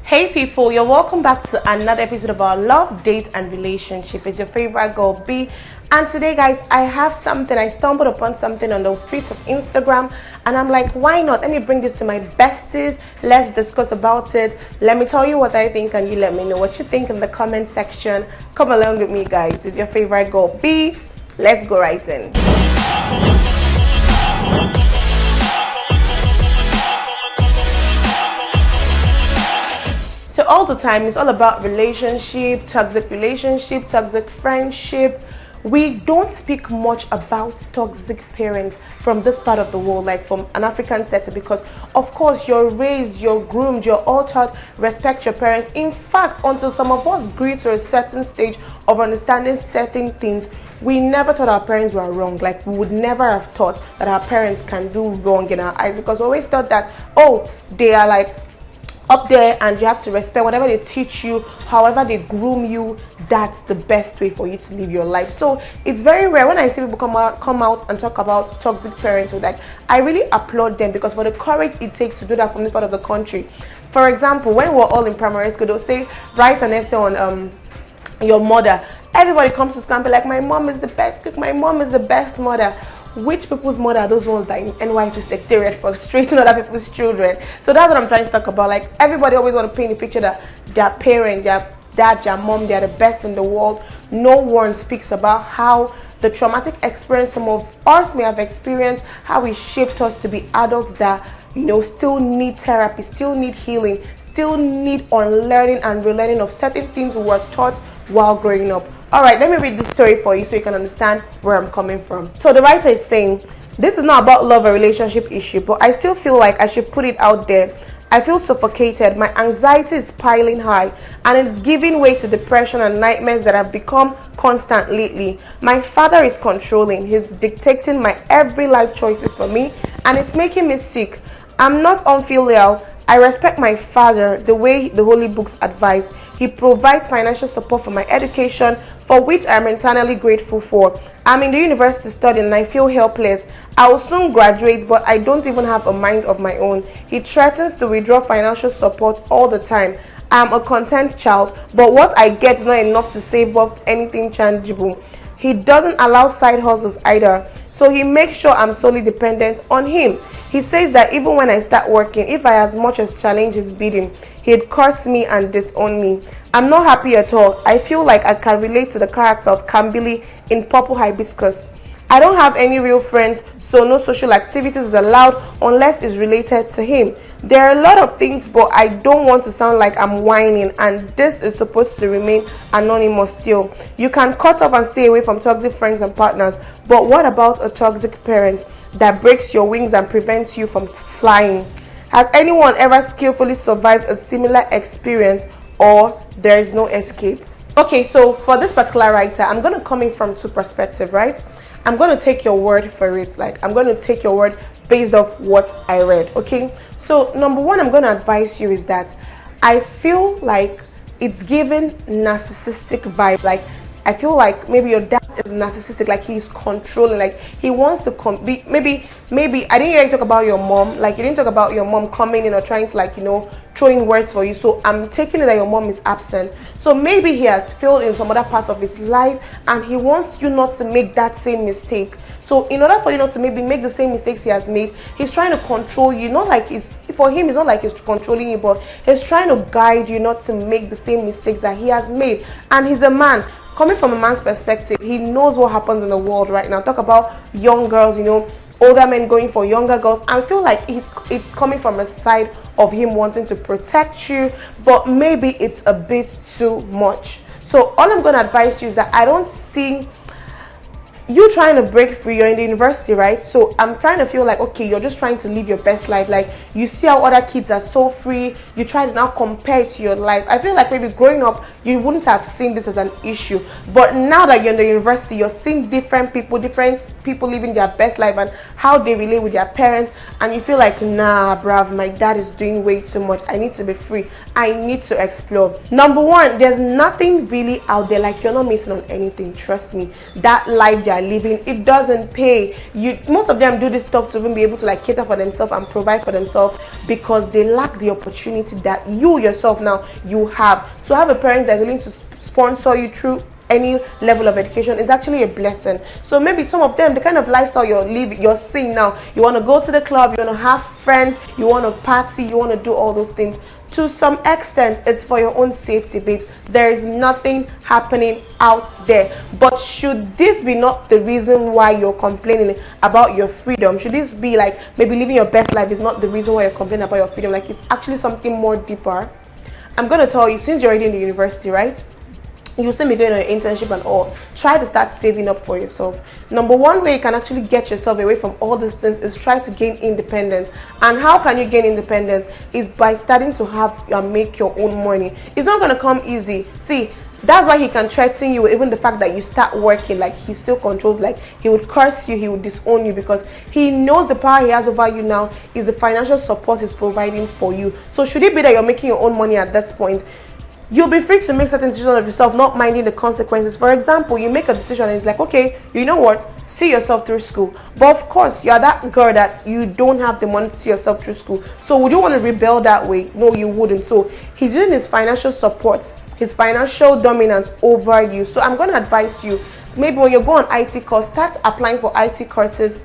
Hey people, you're welcome back to another episode of our love, date and relationship. It's your favorite girl B, and today guys, I stumbled upon something on the streets of Instagram and I'm like, why not? Let me bring this to my besties. Let's discuss about it. Let me tell you what I think and you let me know what you think in the comment section. Come along with me guys. It's your favorite girl B. Let's go right in. So all the time it's all about relationship, toxic friendship. We don't speak much about toxic parents from this part of the world, like from an African setting, because of course you're raised, you're groomed, you're all taught respect your parents. In fact, until some of us grew to a certain stage of understanding certain things, we never thought our parents were wrong. Like we would never have thought that our parents can do wrong in our eyes, because we always thought that, oh, they are like up there and you have to respect whatever they teach you, however they groom you. That's the best way for you to live your life. So it's very rare when I see people come out and talk about toxic parenthood. Like, I really applaud them, because for the courage it takes to do that from this part of the country. For example, when we're all in primary school, they'll say write an essay on your mother. Everybody comes to school and be like, my mom is the best cook, my mom is the best mother. Which people's mother are those ones that in NYC secretariat frustrating other people's children? So that's what I'm trying to talk about. Like, everybody always want to paint a picture that their parent, their dad, their mom, they're the best in the world. No one speaks about how the traumatic experience some of us may have experienced, how it shaped us to be adults that, you know, still need therapy, still need healing, still need unlearning and relearning of certain things we were taught while growing up. All right, let me read this story for you so you can understand where I'm coming from. So the writer is saying, this is not about love or relationship issue, but I still feel like I should put it out there. I feel suffocated. My anxiety is piling high and it's giving way to depression and nightmares that have become constant lately. My father is controlling. He's dictating my every life choices for me and it's making me sick. I'm not unfilial. I respect my father the way the holy books advise. He provides financial support for my education, for which I'm eternally grateful for. I'm in the university studying and I feel helpless. I will soon graduate, but I don't even have a mind of my own. He threatens to withdraw financial support all the time. I'm a content child, but what I get is not enough to save up anything tangible. He doesn't allow side hustles either, so he makes sure I'm solely dependent on him. He says that even when I start working, if I as much as challenge his bidding, he'd curse me and disown me. I'm not happy at all. I feel like I can relate to the character of Kambili in Purple Hibiscus. I don't have any real friends, so no social activities is allowed unless it's related to him. There are a lot of things, but I don't want to sound like I'm whining, and this is supposed to remain anonymous still. You can cut off and stay away from toxic friends and partners, but what about a toxic parent that breaks your wings and prevents you from flying? Has anyone ever skillfully survived a similar experience, or there is no escape? Okay, so for this particular writer, I'm going to come in from two perspectives, right? I'm going to take your word for it. Like, I'm going to take your word based off what I read, okay? So number one, I'm going to advise you is that I feel like it's giving narcissistic vibe. Like, I feel like maybe your dad is narcissistic, like he's controlling, like he wants to maybe I didn't hear you talk about your mom, like you didn't talk about your mom coming in or trying to, like, you know, throwing words for you. So I'm taking it that your mom is absent. So maybe he has failed in some other part of his life and he wants you not to make that same mistake. So in order for you not to maybe make the same mistakes he has made, he's trying to control you. Not like for him, it's not like he's controlling you, but he's trying to guide you not to make the same mistakes that he has made. And he's a man. Coming from a man's perspective, he knows what happens in the world right now. Talk about young girls, you know, older men going for younger girls. I feel like it's coming from a side of him wanting to protect you, but maybe it's a bit too much. So all I'm going to advise you is that I don't see you trying to break free. You're in the university, right? So I'm trying to feel like, okay, you're just trying to live your best life. Like, you see how other kids are so free, you try to now compare it to your life. I feel like maybe growing up you wouldn't have seen this as an issue, but now that you're in the university, you're seeing different people, different people living their best life and how they relate with their parents, and you feel like, nah bruv, my dad is doing way too much, I need to be free, I need to explore. Number one, there's nothing really out there, like you're not missing on anything, trust me. That life they're living, it doesn't pay. Most of them do this stuff to even be able to like cater for themselves and provide for themselves because they lack the opportunity that you yourself now you have. So have a parent that's willing to sponsor you through any level of education is actually a blessing. So maybe some of them, the kind of lifestyle you're seeing now, you want to go to the club, you want to have friends, you want to party, you want to do all those things. To some extent, it's for your own safety, babes. There is nothing happening out there. But should this be not the reason why you're complaining about your freedom? Should this be like maybe living your best life is not the reason why you're complaining about your freedom? Like it's actually something more deeper. I'm going to tell you, since you're already in the university, right? You still be doing an internship and all. Try to start saving up for yourself. Number one way you can actually get yourself away from all these things is try to gain independence. And how can you gain independence? Is by starting to have make your own money. It's not going to come easy. See, that's why he can threaten you, even the fact that you start working, like he still controls, like he would curse you, he would disown you, because he knows the power he has over you now is the financial support he's providing for you. So should it be that you're making your own money at this point, you'll be free to make certain decisions of yourself, not minding the consequences. For example, you make a decision and it's like, okay, you know what, see yourself through school. But of course, you're that girl that you don't have the money to see yourself through school. So would you want to rebel that way? No, you wouldn't. So he's using his financial support, his financial dominance over you. So I'm going to advise you, maybe when you go on IT course, start applying for IT courses,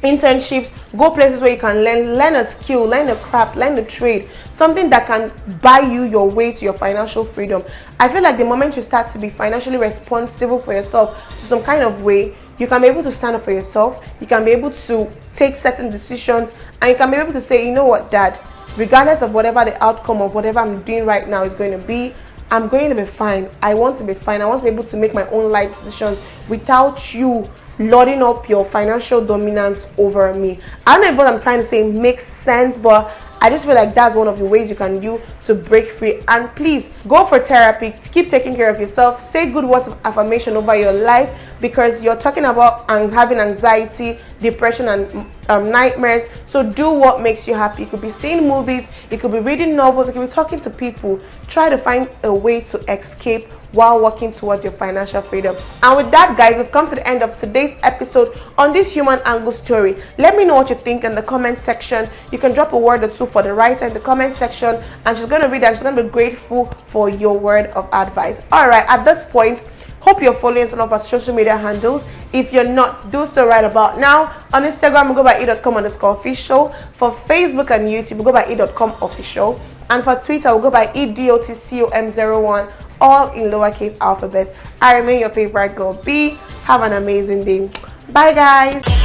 internships, go places where you can learn a skill, learn a craft, learn a trade, something that can buy you your way to your financial freedom. I feel like the moment you start to be financially responsible for yourself to some kind of way, you can be able to stand up for yourself, you can be able to take certain decisions, and you can be able to say, you know what, dad, regardless of whatever the outcome of whatever I'm doing right now is going to be, I'm going to be fine. I want to be fine. I want to be able to make my own life decisions without you lording up your financial dominance over me. I don't know if what I'm trying to say makes sense, but I just feel like that's one of the ways you can do to break free. And please go for therapy, keep taking care of yourself, say good words of affirmation over your life, because you're talking about having anxiety, depression, and nightmares. So do what makes you happy. You could be seeing movies, you could be reading novels, you could be talking to people. Try to find a way to escape while working towards your financial freedom. And with that, guys, we've come to the end of today's episode on this human angle story. Let me know what you think in the comment section. You can drop a word or two for the writer in the comment section, and she's going to read that. She's going to be grateful for your word of advice. All right, at this point, hope you're following some of our social media handles. If you're not, do so right about now. On Instagram, we'll go by e.com_official. For Facebook and YouTube, we'll go by e.com_official. And for Twitter, we'll go by EDOTCOM01, all in lowercase alphabet. I remain your favorite girl, B. Have an amazing day. Bye, guys.